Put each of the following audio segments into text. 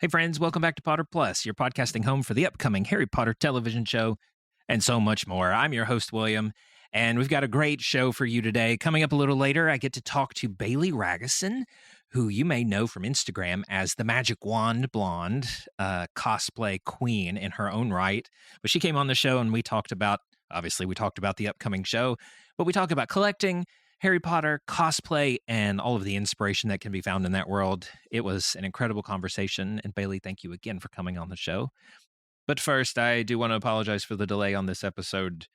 Hey friends, welcome back to Potter Plus, your podcasting home for the upcoming Harry Potter television show and so much more. I'm your host, William, and we've got a great show for you today. Coming up a little later, I get to talk to Bailey Ragusin, who you may know from Instagram as the Magic Wand Blonde, cosplay queen in her own right. But she came on the show and we talked about the upcoming show, but we talk about collecting, Harry Potter, cosplay, and all of the inspiration that can be found in that world. It was an incredible conversation, and Bailey, thank you again for coming on the show. But first, I do want to apologize for the delay on this episode.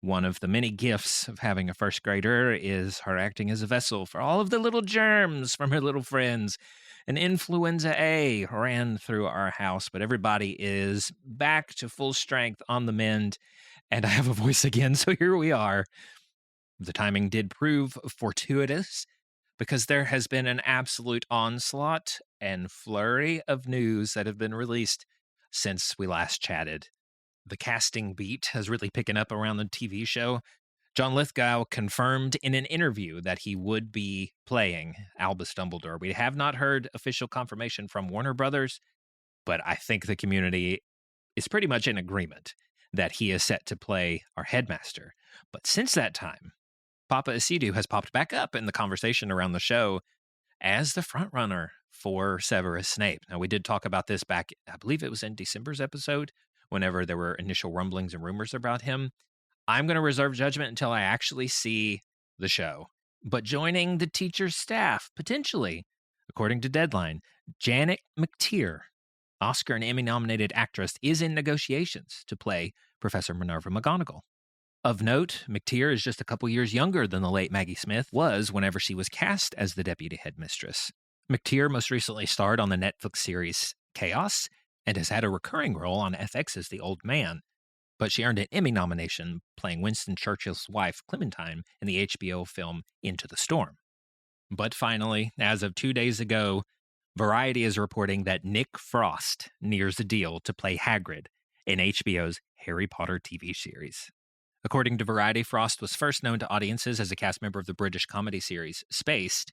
One of the many gifts of having a first grader is her acting as a vessel for all of the little germs from her little friends. An influenza A ran through our house, but everybody is back to full strength on the mend, and I have a voice again, so here we are. The timing did prove fortuitous because there has been an absolute onslaught and flurry of news that have been released since we last chatted. The casting beat has really picking up around the TV show. John Lithgow confirmed in an interview that he would be playing Albus Dumbledore. We have not heard official confirmation from Warner Brothers, but I think the community is pretty much in agreement that he is set to play our headmaster. But since that time, Papa Isidu has popped back up in the conversation around the show as the frontrunner for Severus Snape. Now, we did talk about this back, I believe it was in December's episode, whenever there were initial rumblings and rumors about him. I'm going to reserve judgment until I actually see the show. But joining the teacher's staff, potentially, according to Deadline, Janet McTeer, Oscar and Emmy-nominated actress, is in negotiations to play Professor Minerva McGonagall. Of note, McTeer is just a couple years younger than the late Maggie Smith was whenever she was cast as the deputy headmistress. McTeer most recently starred on the Netflix series Chaos and has had a recurring role on FX's The Old Man, but she earned an Emmy nomination playing Winston Churchill's wife, Clementine, in the HBO film Into the Storm. But finally, as of 2 days ago, Variety is reporting that Nick Frost nears a deal to play Hagrid in HBO's Harry Potter TV series. According to Variety, Frost was first known to audiences as a cast member of the British comedy series Spaced,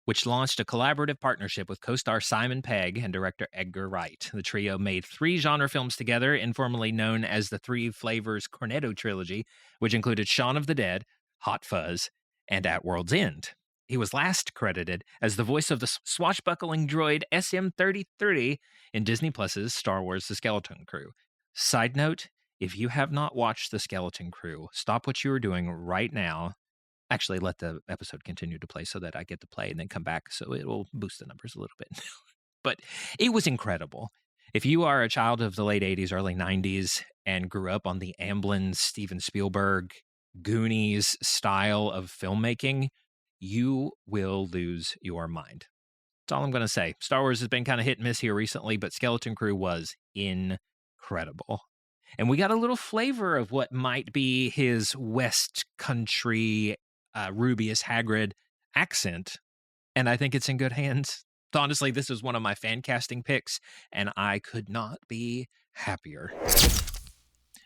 which launched a collaborative partnership with co-star Simon Pegg and director Edgar Wright. The trio made 3 genre films together, informally known as the Three Flavors Cornetto Trilogy, which included Shaun of the Dead, Hot Fuzz, and At World's End. He was last credited as the voice of the swashbuckling droid SM-33 in Disney Plus's Star Wars The Skeleton Crew. Side note, if you have not watched The Skeleton Crew, stop what you are doing right now. Actually, let the episode continue to play so that I get to play and then come back, so it will boost the numbers a little bit. But it was incredible. If you are a child of the late 80s, early 90s, and grew up on the Amblin, Steven Spielberg, Goonies style of filmmaking, you will lose your mind. That's all I'm going to say. Star Wars has been kind of hit and miss here recently, but Skeleton Crew was incredible. And we got a little flavor of what might be his West Country Rubius Hagrid accent, and I think it's in good hands. Honestly, this is one of my fan casting picks, and I could not be happier.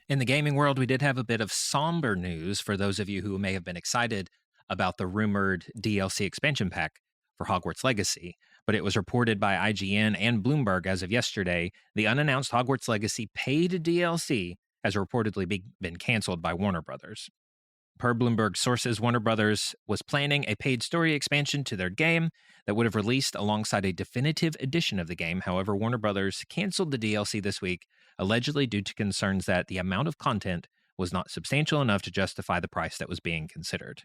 In the gaming world, we did have a bit of somber news for those of you who may have been excited about the rumored DLC expansion pack for Hogwarts Legacy, but it was reported by IGN and Bloomberg as of yesterday, the unannounced Hogwarts Legacy paid DLC has reportedly been canceled by Warner Brothers. Per Bloomberg sources, Warner Brothers was planning a paid story expansion to their game that would have released alongside a definitive edition of the game. However, Warner Brothers canceled the DLC this week, allegedly due to concerns that the amount of content was not substantial enough to justify the price that was being considered.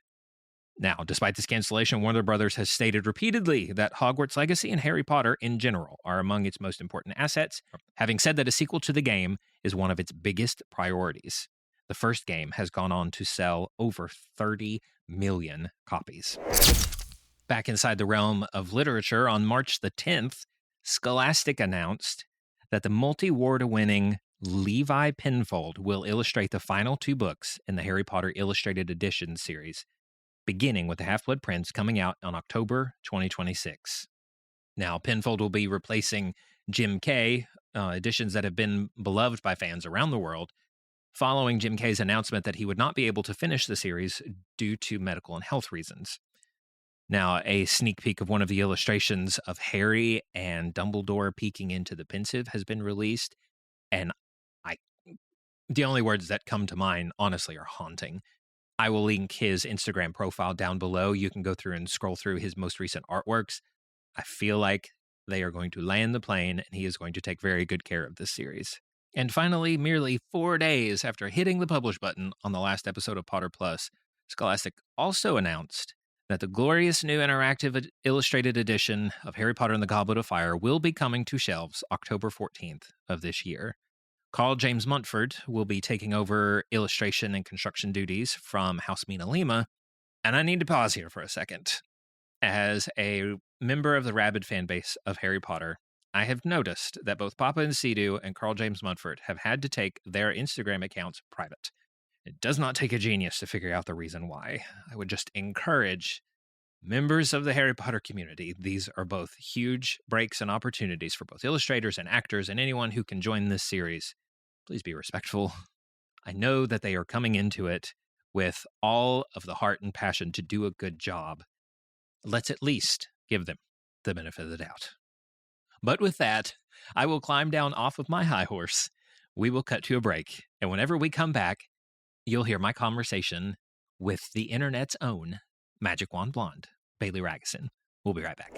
Now, despite this cancellation, Warner Brothers has stated repeatedly that Hogwarts Legacy and Harry Potter in general are among its most important assets, having said that a sequel to the game is one of its biggest priorities. The first game has gone on to sell over 30 million copies. Back inside the realm of literature, on March the 10th, Scholastic announced that the multi-award-winning Levi Penfold will illustrate the final 2 books in the Harry Potter Illustrated Edition series, beginning with The Half-Blood Prince coming out on October 2026. Now, Penfold will be replacing Jim Kay, editions that have been beloved by fans around the world, following Jim Kay's announcement that he would not be able to finish the series due to medical and health reasons. Now, a sneak peek of one of the illustrations of Harry and Dumbledore peeking into the pensive has been released, and I the only words that come to mind, honestly, are haunting. I will link his Instagram profile down below. You can go through and scroll through his most recent artworks. I feel like they are going to land the plane, and he is going to take very good care of this series. And finally, merely 4 days after hitting the publish button on the last episode of Potter Plus, Scholastic also announced that the glorious new interactive illustrated edition of Harry Potter and the Goblet of Fire will be coming to shelves October 14th of this year. Carl James Montford will be taking over illustration and construction duties from House Mina Lima. And I need to pause here for a second. As a member of the rabid fan base of Harry Potter, I have noticed that both Papa and Sidhu and Carl James Montford have had to take their Instagram accounts private. It does not take a genius to figure out the reason why. I would just encourage members of the Harry Potter community. These are both huge breaks and opportunities for both illustrators and actors and anyone who can join this series. Please be respectful. I know that they are coming into it with all of the heart and passion to do a good job. Let's at least give them the benefit of the doubt. But with that, I will climb down off of my high horse. We will cut to a break. And whenever we come back, you'll hear my conversation with the internet's own Magic Wand Blonde, Bailey Ragusin. We'll be right back.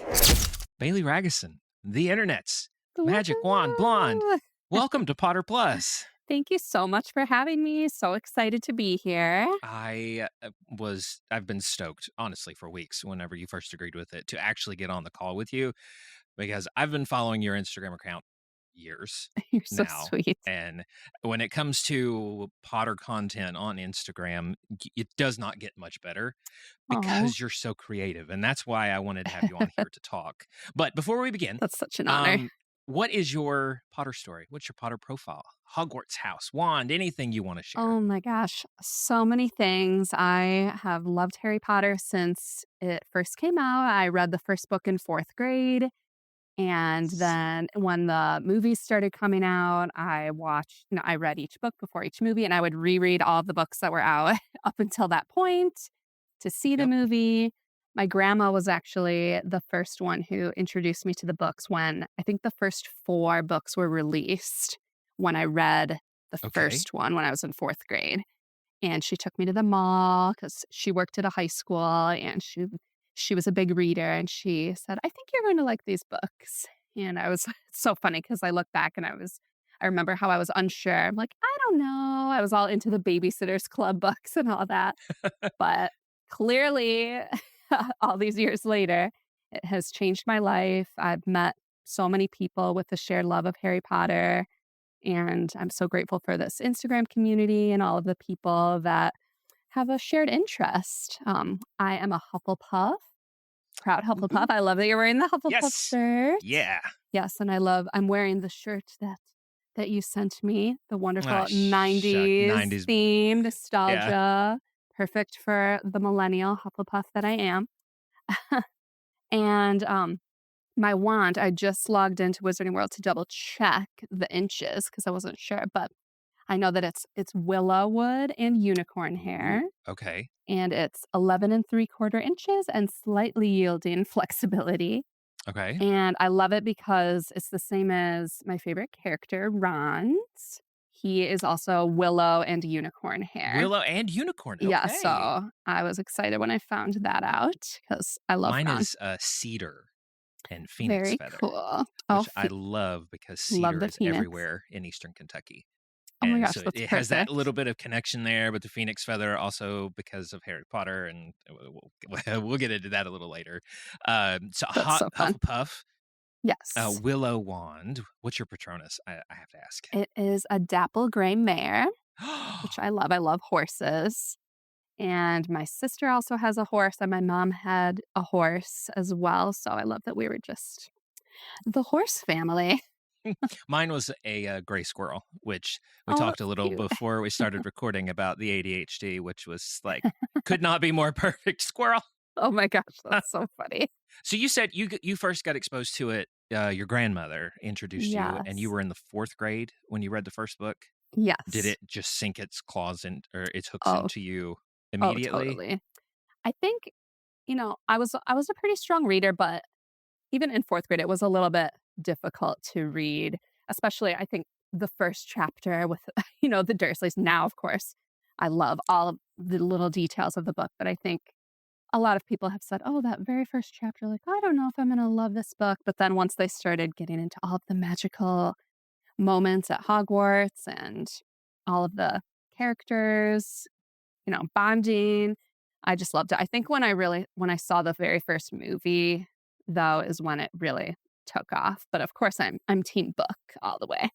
Bailey Ragusin, the internet's Magic Wand Blonde. Welcome to Potter Plus. Thank you so much for having me. So excited to be here. I've been stoked, honestly, for weeks whenever you first agreed with it to actually get on the call with you, because I've been following your Instagram account years You're so now. sweet. And when it comes to Potter content on Instagram, it does not get much better because you're so creative. And that's why I wanted to have you on here to talk. But before we begin, That's such an honor. what is your Potter story? What's your Potter profile? Hogwarts house, wand, anything you want to share? Oh my gosh, so many things. I have loved Harry Potter since it first came out. I read the first book in 4th grade. And then when the movies started coming out, I read each book before each movie, and I would reread all of the books that were out up until that point to see the movie. My grandma was actually the first one who introduced me to the books when I think the first 4 books were released when I read the first one when I was in 4th grade. And she took me to the mall because she worked at a high school, and she was a big reader, and she said, "I think you're going to like these books." And I was it's so funny because I look back and I remember how I was unsure. I'm like, I don't know. I was all into the Babysitter's Club books and all that. But clearly, all these years later, it has changed my life. I've met so many people with a shared love of Harry Potter. And I'm so grateful for this Instagram community and all of the people that have a shared interest. I am a Hufflepuff, proud Hufflepuff. I love that you're wearing the Hufflepuff shirt. Yeah. Yes, and I'm wearing the shirt that you sent me, the wonderful 90s theme, nostalgia. Yeah. Perfect for the millennial Hufflepuff that I am. And my wand, I just logged into Wizarding World to double check the inches because I wasn't sure, but I know that it's willow wood and unicorn hair. Okay. And it's 11 3/4 inches and slightly yielding flexibility. Okay. And I love it because it's the same as my favorite character, Ron's. He is also willow and unicorn hair. Willow and unicorn. Okay. Yeah, so I was excited when I found that out because I love Ron. Mine is cedar and phoenix Very feather. Cool. Which I love because cedar is everywhere in Eastern Kentucky. Oh my gosh, so that's it has that little bit of connection there, but the phoenix feather also because of Harry Potter, and we'll get into that a little later. So Hufflepuff. Yes. Willow wand. What's your Patronus? I have to ask. It is a dapple gray mare, which I love. I love horses. And my sister also has a horse, and my mom had a horse as well. So I love that we were just the horse family. Mine was a gray squirrel, which we talked a little before we started recording about the ADHD, which was like, could not be more perfect squirrel. Oh my gosh, that's so funny. So you said you first got exposed to it. Your grandmother introduced you, and you were in the 4th grade when you read the first book. Yes. Did it just sink its claws in or its hooks into you immediately? Oh, totally. I think I was a pretty strong reader, but even in 4th grade, it was a little bit difficult to read, especially I think the first chapter with, the Dursleys. Now, of course, I love all of the little details of the book, but I think a lot of people have said, "Oh, that very first chapter, like, I don't know if I'm gonna love this book." But then once they started getting into all of the magical moments at Hogwarts and all of the characters, bonding, I just loved it. I think when I saw the very first movie, though, is when it really took off. But of course, I'm team book all the way.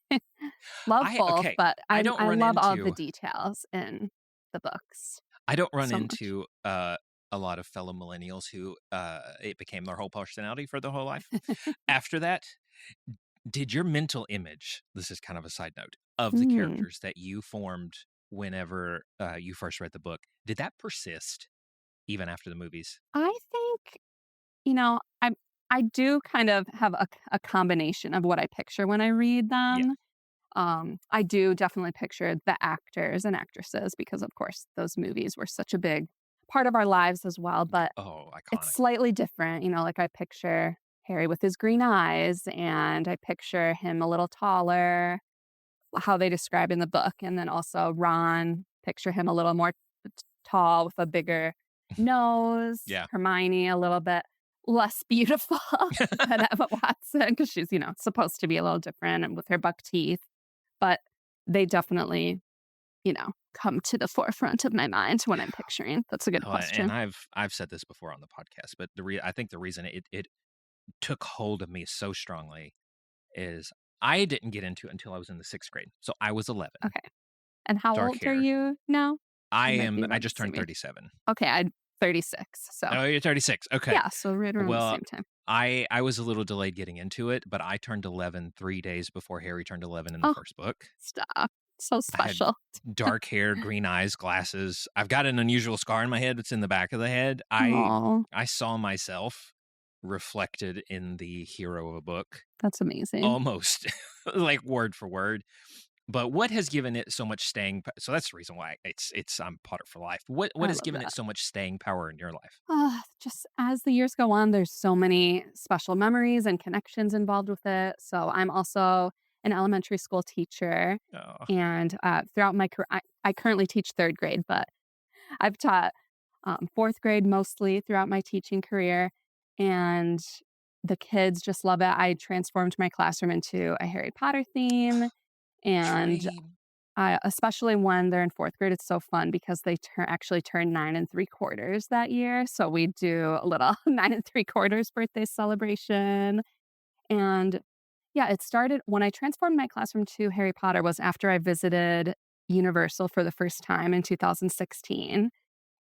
Love both, but I don't I run love all of the into details in the books I don't run so much. into a lot of fellow millennials who it became their whole personality for their whole life. After that, did your mental image, this is kind of a side note, of the Mm. characters that you formed whenever you first read the book, did that persist even after the movies? I think, you know, I I do kind of have a combination of what I picture when I read Yeah. them. I do definitely picture the actors and actresses because, of course, those movies were such a big part of our lives as well. But Oh, it's iconic. slightly different. Like I picture Harry with his green eyes, and I picture him a little taller, how they describe in the book. And then also Ron, picture him a little more tall with a bigger nose. Yeah. Hermione, a little bit less beautiful than Emma Watson because she's, supposed to be a little different and with her buck teeth. But they definitely, come to the forefront of my mind when I'm picturing. That's a good And question. I've said this before on the podcast, but I think the reason it took hold of me so strongly is I didn't get into it until I was in the 6th grade. So I was 11, Okay. And how dark old are hair. you now? We might be I about the just same turned age. 37. Okay, I'm 36. So, Oh, you're 36. Okay. yeah, so right around the Well, same time. I was a little delayed getting into it, but I turned 11 3 days before Harry turned 11 in the Oh, first book. stop. So I had special. dark hair, green eyes, glasses. I've got an unusual scar in my head that's in the back of the head. Oh, I saw myself reflected in the hero of a book that's amazing. almost like word for word. But what has given it so much so that's the reason why it's I'm Potter for life. What I has love given it that. so much staying power in your life? Just as the years go on, there's so many special memories and connections involved with it. So I'm also an elementary school teacher. Oh, And throughout my career, I currently teach 3rd grade, but I've taught 4th grade mostly throughout my teaching career. And the kids just love it. I transformed my classroom into a Harry Potter theme. And dream. especially when they're in 4th grade, it's so fun because they actually turn 9 3/4 that year. So we do a little 9 3/4 birthday celebration. And yeah, it started when I transformed my classroom to Harry Potter was after I visited Universal for the first time in 2016.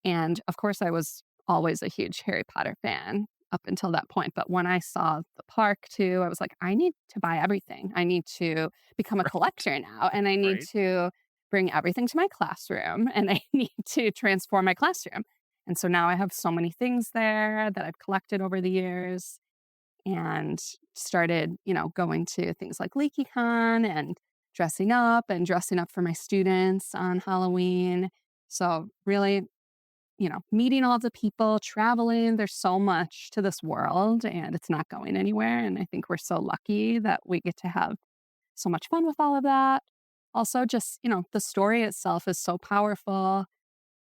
And of course, I was always a huge Harry Potter fan up until that point. But when I saw the park too, I was like, I need to buy everything. I need to become a Right. collector now. And I need Right. to bring everything to my classroom. And I need to transform my classroom. And so now I have so many things there that I've collected over the years and started, going to things like LeakyCon and dressing up for my students on Halloween. So really, meeting all the people, traveling. There's so much to this world and it's not going anywhere. And I think we're so lucky that we get to have so much fun with all of that. Also, just, the story itself is so powerful.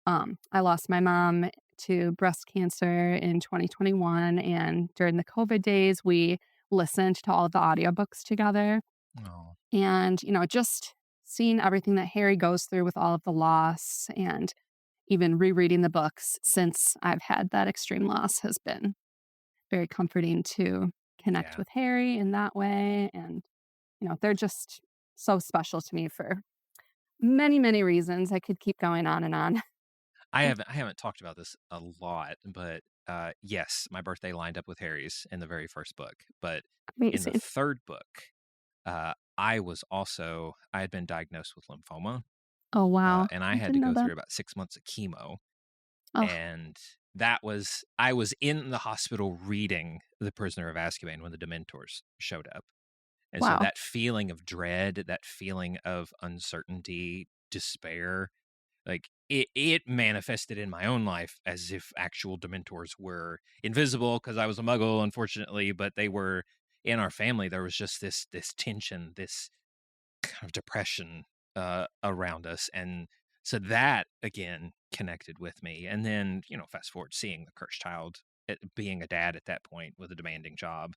I lost my mom to breast cancer in 2021. And during the COVID days, we listened to all of the audiobooks together. Oh, And, just seeing everything that Harry goes through with all of the loss and even rereading the books since I've had that extreme loss has been very comforting to connect yeah. with Harry in that way. And, they're just so special to me for many, many reasons. I could keep going on and on. I haven't talked about this a lot, but yes, my birthday lined up with Harry's in the very first book. But in the Amazing. third book, I had been diagnosed with lymphoma, Oh, wow. and I I had to didn't know go that. through about 6 months of chemo. Oh, And I was in the hospital reading The Prisoner of Azkaban when the Dementors showed up. And so wow. that feeling of dread, that feeling of uncertainty, despair, like it manifested in my own life as if actual Dementors were invisible because I was a Muggle, unfortunately, but they were in our family. There was just this tension, this kind of depression around us, and so that again connected with me. And then fast forward seeing the cursed child, being a dad at that point with a demanding job,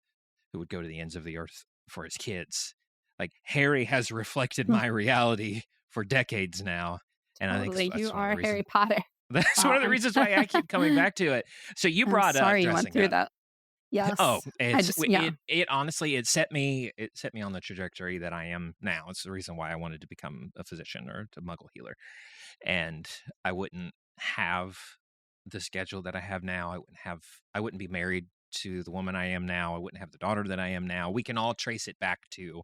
who would go to the ends of the earth for his kids. Like Harry has reflected my reality for decades now. And I think Totally. You that's one of the are Harry reasons. Potter. That's Wow. one of the reasons why I keep coming back to it. So you I'm brought up sorry you went dressing through up. that. Oh, Yes. it honestly it set me on the trajectory that I am now. It's the reason why I wanted to become a physician or a Muggle healer, and I wouldn't have the schedule that I have now. I wouldn't be married to the woman I am now. I wouldn't have the daughter that I am now. We can all trace it back to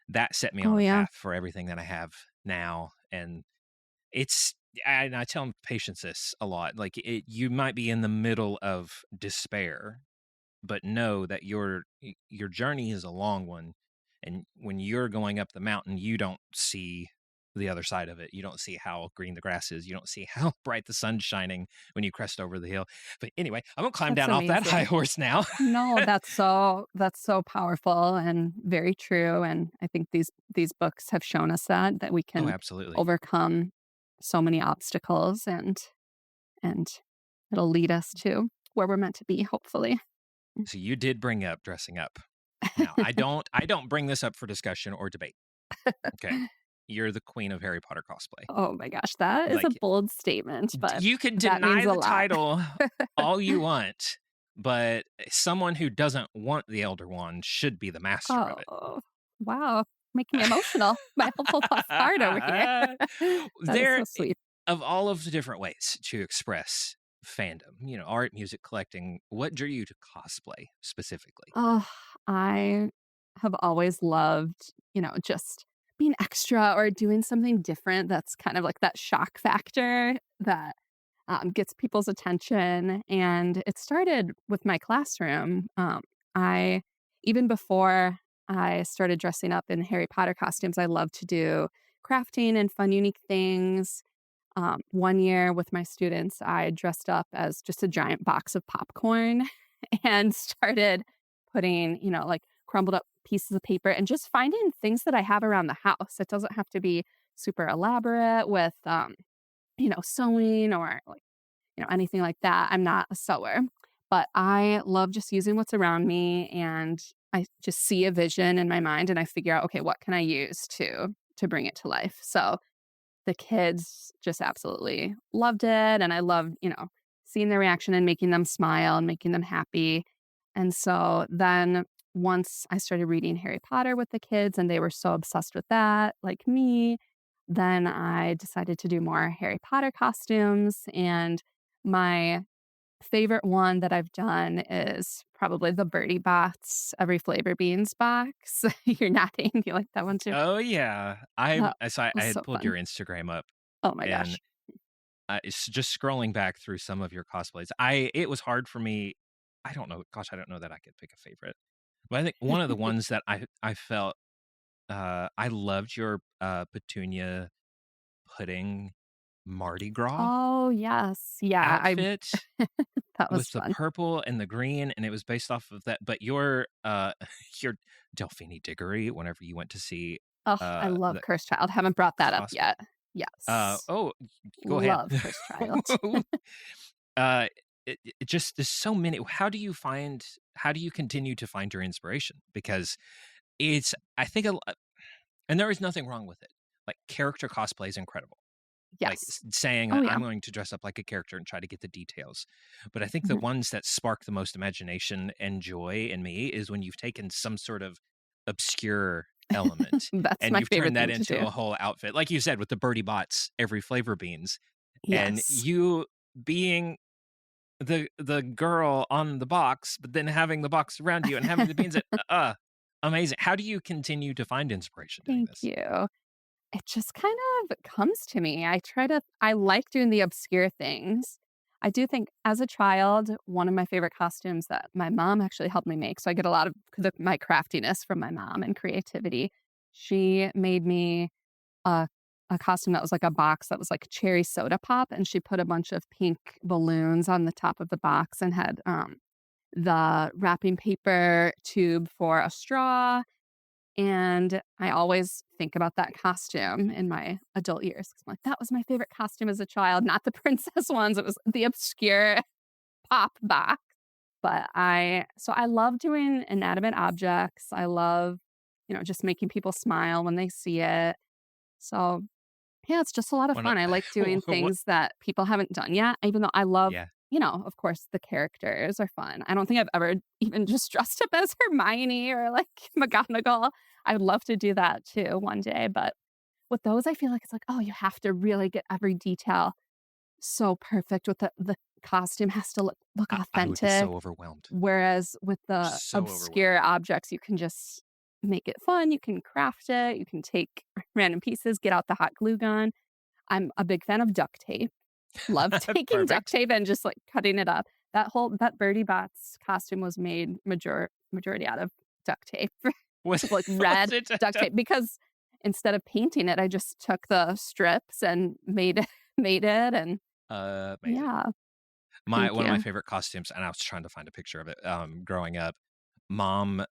that. Set me on Oh, a yeah. path for everything that I have now, and I tell patients this a lot. Like you might be in the middle of despair, but know that your journey is a long one, and when you're going up the mountain, you don't see the other side of it. You don't see how green the grass is. You don't see how bright the sun's shining when you crest over the hill. But anyway, I'm gonna climb That's down off that high amazing. horse now. No, that's so powerful and very true. And I think these books have shown us that we Oh, can absolutely. overcome so many obstacles, and it'll lead us to where we're meant to be, hopefully. So you did bring up dressing up. Now, I don't bring this up for discussion or debate. Okay. You're the queen of Harry Potter cosplay. Oh my gosh, that is a Like, bold statement, but you can that means deny a the lot. title all you want, but someone who doesn't want the Elder Wand should be the master of it. Oh, wow. Making me emotional. My whole heart over here. That is There, so sweet. of all of the different ways to express fandom, art, music, collecting, what drew you to cosplay specifically? Oh, I have always loved, just being extra or doing something different that's kind of like that shock factor that gets people's attention. And it started with my classroom. I, even before I started dressing up in Harry Potter costumes, I love to do crafting and fun, unique things. One year with my students, I dressed up as just a giant box of popcorn and started putting, like crumbled up pieces of paper and just finding things that I have around the house. It doesn't have to be super elaborate with, sewing or like, anything like that. I'm not a sewer, but I love just using what's around me, and I just see a vision in my mind and I figure out, okay, what can I use to bring it to life? So the kids just absolutely loved it, and I loved, seeing their reaction and making them smile and making them happy. And so then once I started reading Harry Potter with the kids and they were so obsessed with that, like me, then I decided to do more Harry Potter costumes. And my favorite one that I've done is probably the Birdie Bots Every Flavor Beans box. You're nodding. You like that one too? Oh yeah, That I was had so pulled fun. your Instagram up, Oh my and gosh. it's just scrolling back through some of your cosplays. It was hard for me. I don't know. Gosh, I don't know that I could pick a favorite. But I think one of the ones that I felt I loved your Petunia pudding Mardi Gras Oh, yes. Yeah, outfit that was with the fun. purple and the green, and it was based off of that. But your your Delphini Diggory, whenever you went to see Oh, I love the Cursed Child. Haven't brought that up cosplay, yet. Yes. oh, go ahead. Love Cursed Child. uh, it just there's so many. How do you continue to find your inspiration? Because it's I think and there is nothing wrong with it. Like character cosplay is incredible. Like Yes. saying Oh, that yeah. I'm going to dress up like a character and try to get the details. But I think the Mhm. ones that spark the most imagination and joy in me is when you've taken some sort of obscure element That's and my you've favorite turned that thing to into do. a whole outfit. Like you said with the Birdie Bots, every flavor beans, and Yes. you being the girl on the box, but then having the box around you and having the beans that amazing. How do you continue to find inspiration doing Thank this? you. It just kind of comes to me. I like doing the obscure things. I do think as a child, one of my favorite costumes that my mom actually helped me make, so I get a lot of my craftiness from my mom and creativity. She made me a a costume that was like a box that was like cherry soda pop, and she put a bunch of pink balloons on the top of the box and had the wrapping paper tube for a straw. And I always think about that costume in my adult years. 'Cause I'm like, that was my favorite costume as a child, not the princess ones. It was the obscure pop box. But I love doing inanimate objects. I love, just making people smile when they see it. So yeah, it's just a lot of When I, fun. I like doing what? things that people haven't done yet, even though I love, Yeah. of course, the characters are fun. I don't think I've ever even just dressed up as Hermione or like McGonagall. I would love to do that too one day. But with those, I feel like it's like, oh, you have to really get every detail so perfect with the costume has to look I would be authentic. so overwhelmed. Whereas with the So overwhelmed. obscure objects, you can just make it fun. You can craft it. You can take random pieces, get out the hot glue gun. I'm a big fan of duct tape. Love taking duct Perfect. tape and just like cutting it up. That Birdie Bots costume was made majority out of duct tape, Was, like was red it? duct tape. Because instead of painting it, I just took the strips and made it. And Amazing. yeah, My thank one of my you. favorite costumes, and I was trying to find a picture of it. Growing up, mom, of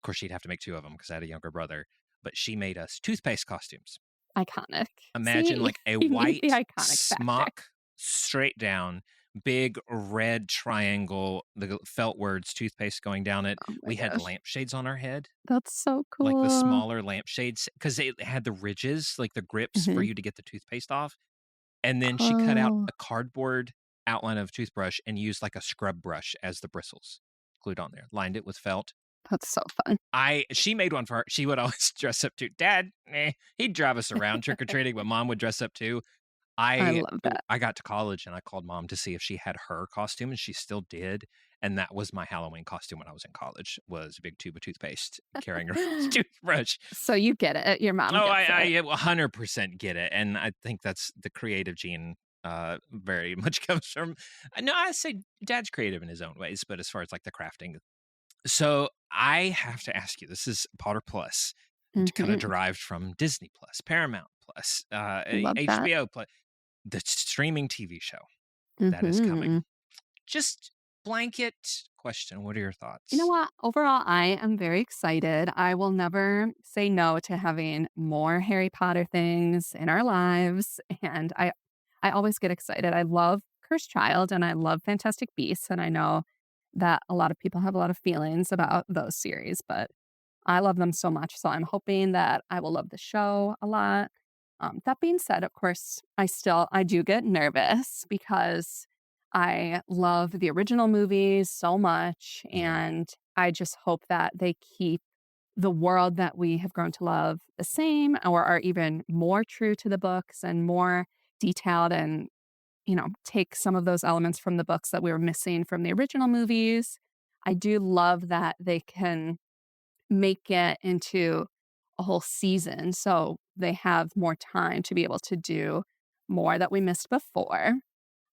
course, she'd have to make two of them because I had a younger brother, but she made us toothpaste costumes. Iconic. Imagine See, like a you need the white iconic factor. smock, straight down, big red triangle, the felt words toothpaste going down it. Oh my We had gosh, lampshades on our head, that's so like the cool. smaller lampshades, because it had the ridges, like the grips for Mhm. you to get the toothpaste off. And then she cut out Oh, a cardboard outline of toothbrush and used like a scrub brush as the bristles glued on there, lined it with felt. that's so fun. She made one for her. She would always dress up too. Dad, he'd drive us around trick or treating, but mom would dress up too. I I love that. I got to college and I called mom to see if she had her costume, and she still did. And that was my Halloween costume when I was in college, was a big tube of toothpaste carrying around a toothbrush. So you get it, your mom Oh, gets it. I 100% get it, and I think that's the creative gene. Very much comes from. No, I say Dad's creative in his own ways, but as far as like the crafting, so I have to ask you. This is Potter Plus, kind of Mhm. derived from Disney Plus, Paramount Plus, Love that. HBO Plus, the streaming TV show that is coming. Mhm. Just blanket question. What are your You know thoughts? what? Overall, I am very excited. I will never say no to having more Harry Potter things in our lives, and I always get excited. I love Cursed Child and I love Fantastic Beasts, and I know that a lot of people have a lot of feelings about those series, but I love them so much. So I'm hoping that I will love the show a lot. That being said, of course, I do get nervous because I love the original movies so much, Yeah, and I just hope that they keep the world that we have grown to love the same or are even more true to the books and more detailed and take some of those elements from the books that we were missing from the original movies. I do love that they can make it into a whole season so they have more time to be able to do more that we missed before.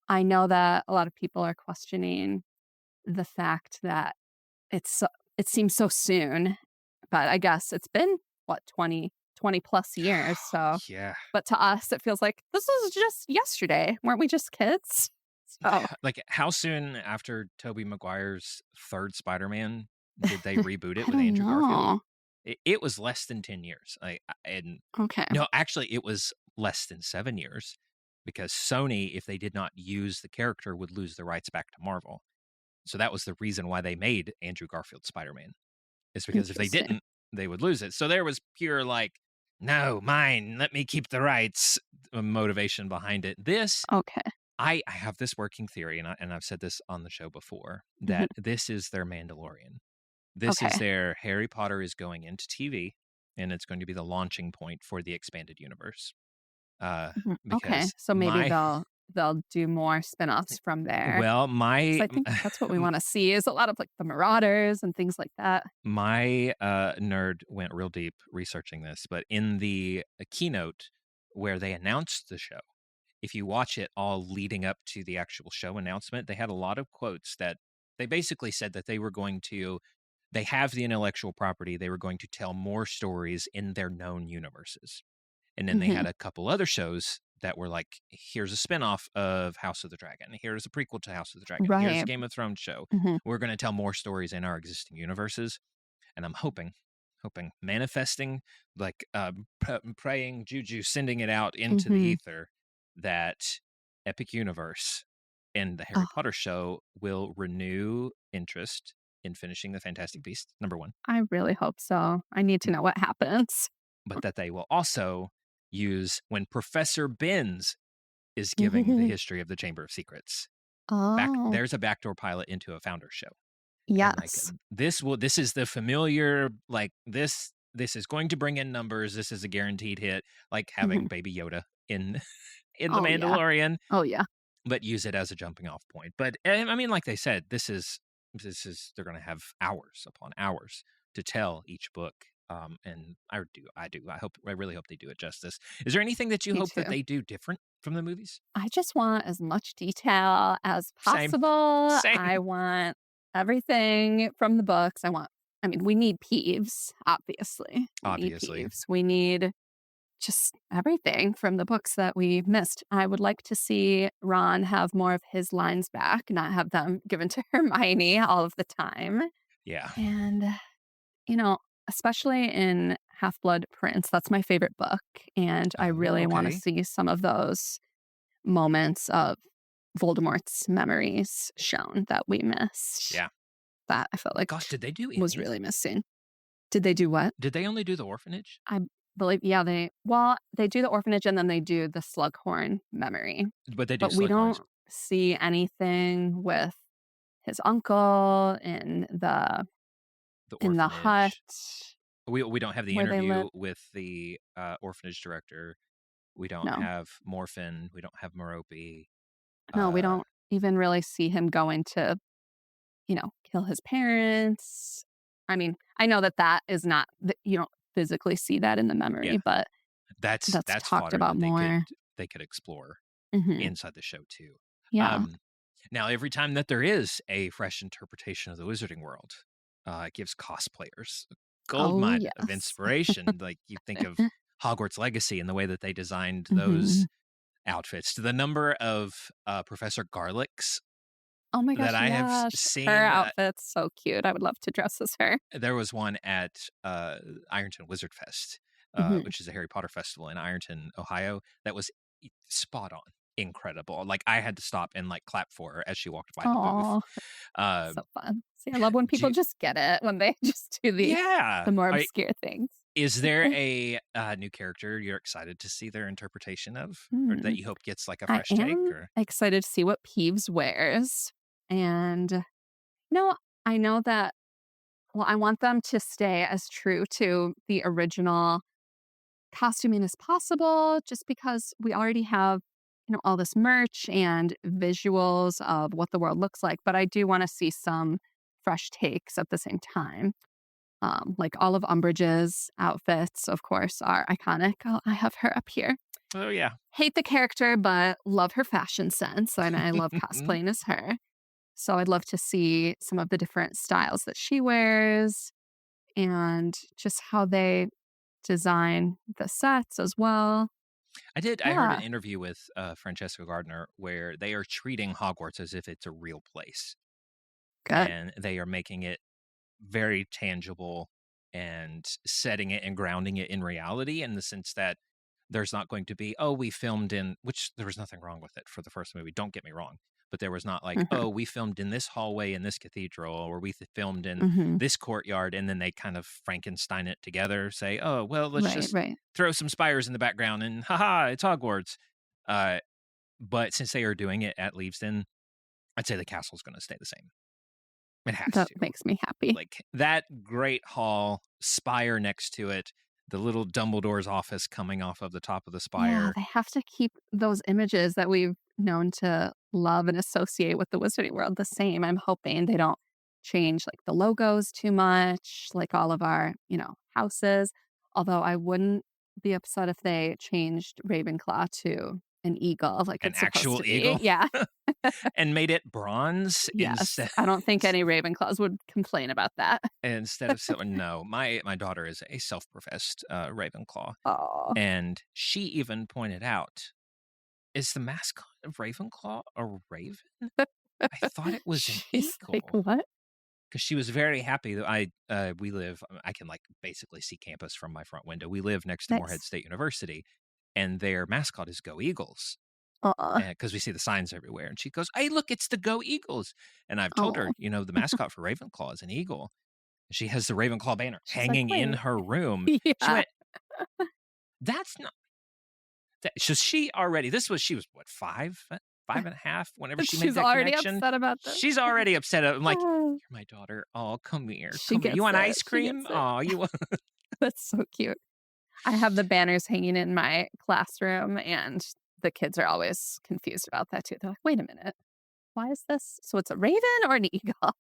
I know that a lot of people are questioning the fact that it seems so soon, but I guess it's been what 20 plus years, so yeah. but to us it feels like this was just yesterday. Weren't we just kids? So, Like, how soon after Tobey Maguire's third Spider-Man did they reboot it I with don't Andrew Garfield? know. It was less than 10 years. And Okay. no, actually, it was less than 7 years because Sony, if they did not use the character, would lose the rights back to Marvel. So that was the reason why they made Andrew Garfield Spider-Man. Is because if they Interesting. didn't, they would lose it. So there was pure like, no, mine, let me keep the rights motivation behind it. This Okay. I have this working theory, and I've said this on the show before, Mhm. that this is their Mandalorian. This is Okay. their Harry Potter is going into TV, and it's going to be the launching point for the expanded universe. Mhm. Okay. Because So maybe my they'll do more spin-offs from there. well, 'Cause my I think that's what we wanna see is a lot of, like, the Marauders and things like that. my nerd went real deep researching this, but in the keynote where they announced the show, if you watch it all leading up to the actual show announcement, they had a lot of quotes that they basically said that they have the intellectual property, they were going to tell more stories in their known universes. And then they had a couple other shows that were like, here's a spinoff of House of the Dragon. Here's a prequel to House of the Dragon. Here's a Right. Game of Thrones show. We're going to tell more stories in our existing universes. And I'm hoping, manifesting, like praying, juju, sending it out into the ether that Epic Universe and the Harry Potter show will renew interest in finishing the Fantastic Beasts, #1. I really hope so. I need to know what happens. But that they will also use when Professor Binns is giving the history of the Chamber of Secrets. There's a backdoor pilot into a Founders show. Yes. And like this is the familiar, like this is going to bring in numbers. This is a guaranteed hit, like having Baby Yoda in The Mandalorian. Oh yeah. But use it as a jumping off point. But I mean, like they said, this is they're going to have hours upon hours to tell each book. And I really hope they do it justice. Is there anything that you hope that they do different from the movies? I just want as much detail as possible. Same. I want everything from the books. We need Peeves, obviously. We need just everything from the books that we missed. I would like to see Ron have more of his lines back, not have them given to Hermione all of the time. Yeah. And, especially in Half-Blood Prince, that's my favorite book. And I really want to see some of those moments of Voldemort's memories shown that we missed. Yeah. That I felt like did they do was really missing. Did they do what? Did they only do the orphanage? I believe, yeah, they do the orphanage and then they do the Slughorn memory. But they do we don't see anything with his uncle in the hut. We don't have the interview with the orphanage director. We don't have Morphin. We don't have Merope. No, we don't even really see him going to, kill his parents. I mean, I know that is not, you don't physically see that in the memory, but that's talked about more. They could explore inside the show too. Yeah. Now, every time that there is a fresh interpretation of the Wizarding World, it gives cosplayers a goldmine of inspiration. Like you think of Hogwarts Legacy and the way that they designed those outfits. The number of Professor Garlick's that I have seen. Her outfit's so cute. I would love to dress as her. There was one at Ironton Wizard Fest, which is a Harry Potter festival in Ironton, Ohio, that was spot on. Incredible. Like I had to stop and like clap for her as she walked by the booth. So fun. See, I love when people just get it, when they just do the more obscure things. Is there a new character you're excited to see their interpretation of, or that you hope gets like a fresh take? Or excited to see what Peeves wears. And I know that, I want them to stay as true to the original costuming as possible, just because we already have, all this merch and visuals of what the world looks like. But I do want to see some fresh takes at the same time. Like all of Umbridge's outfits, of course, are iconic. I have her up here. Oh, yeah. Hate the character, but love her fashion sense. And I love cosplaying as her. So I'd love to see some of the different styles that she wears and just how they design the sets as well. I heard an interview with Francesca Gardner where they are treating Hogwarts as if it's a real place. Good. And they are making it very tangible and setting it and grounding it in reality, in the sense that there's not going to be, we filmed in, which there was nothing wrong with it for the first movie, don't get me wrong. But there was not like, we filmed in this hallway in this cathedral, or we filmed in this courtyard, and then they kind of Frankenstein it together, say, let's just throw some spires in the background and haha, it's Hogwarts. But since they are doing it at Leavesden, I'd say the castle's going to stay the same. It has to. That makes me happy. Like that great hall, spire next to it, the little Dumbledore's office coming off of the top of the spire. Yeah, they have to keep those images that we've known to love and associate with the Wizarding World the same. I'm hoping they don't change like the logos too much, like all of our, houses. Although I wouldn't be upset if they changed Ravenclaw to an eagle, like An it's supposed actual to be. eagle? Yeah. And made it bronze Yes. I don't think any Ravenclaws would complain about that. instead of silver. No, my daughter is a self-professed Ravenclaw. Oh, And she even pointed out, is the mascot of Ravenclaw a raven? I thought it was an she's like, eagle. what? Because she was very happy that I can like basically see campus from my front window. We live next to Morehead Nice. State University, and their mascot is Go Eagles. Aw. Because we see the signs everywhere. And she goes, hey, look, it's the Go Eagles. And I've told her, Oh. the mascot for Ravenclaw is an eagle. She has the Ravenclaw banner She's like, hanging in "Wait." her room. She Yeah. went, that's not. So she was what, 5.5 whenever she made She's that already connection. upset about this. She's already upset. I'm like, Oh, you're my daughter. Oh, come here. She Come here. You gets want it. ice She cream? gets it. Oh, you want. that's so cute. I have the banners hanging in my classroom, and the kids are always confused about that too. They're like, wait a minute. Why is this? So it's a raven or an eagle?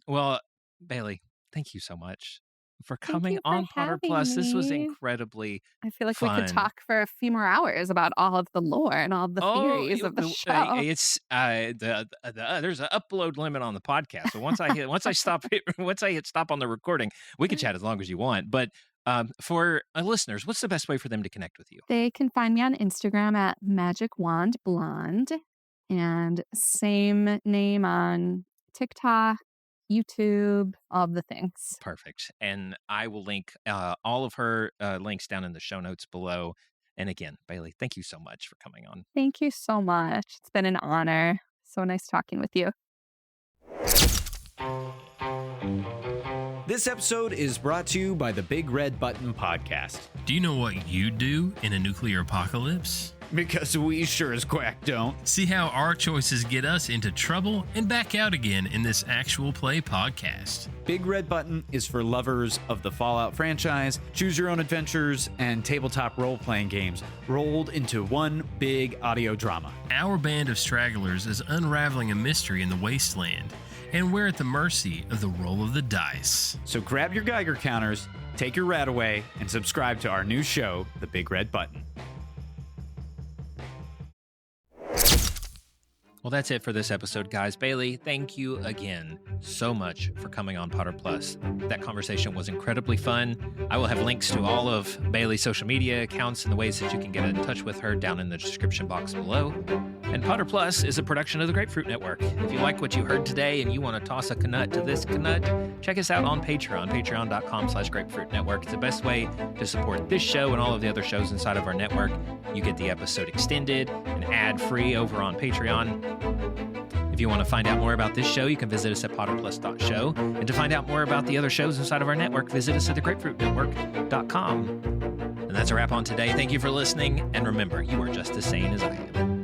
Well, Bailey, thank you so much for Thank coming you for on Potter having Plus. This was me. incredibly I feel like we fun. could talk for a few more hours about all of the lore and all of the theories of the show. It's there's an upload limit on the podcast. So once I hit stop on the recording, we can chat as long as you want. But for listeners, what's the best way for them to connect with you? They can find me on Instagram at magicwandblonde, and same name on TikTok, YouTube, all of the things. Perfect. And I will link all of her links down in the show notes below. And again, Bailey, thank you so much for coming on. Thank you so much. It's been an honor. So nice talking with you. This episode is brought to you by the Big Red Button Podcast. Do you know what you'd do in a nuclear apocalypse? Because we sure as quack don't. See how our choices get us into trouble and back out again in this actual play podcast. Big Red Button is for lovers of the Fallout franchise, choose your own adventures, and tabletop role-playing games rolled into one big audio drama. Our band of stragglers is unraveling a mystery in the wasteland, and we're at the mercy of the roll of the dice. So grab your Geiger counters, take your rat away, and subscribe to our new show, The Big Red Button. Well, that's it for this episode, guys. Bailey, thank you again so much for coming on Potter Plus. That conversation was incredibly fun. I will have links to all of Bailey's social media accounts and the ways that you can get in touch with her down in the description box below. And Potter Plus is a production of the Grapefruit Network. If you like what you heard today and you want to toss a canut to this canut, check us out on Patreon, patreon.com/Grapefruit Network. It's the best way to support this show and all of the other shows inside of our network. You get the episode extended and ad-free over on Patreon. If you want to find out more about this show, you can visit us at potterplus.show. And to find out more about the other shows inside of our network, visit us at thegrapefruitnetwork.com. And that's a wrap on today. Thank you for listening. And remember, you are just as sane as I am.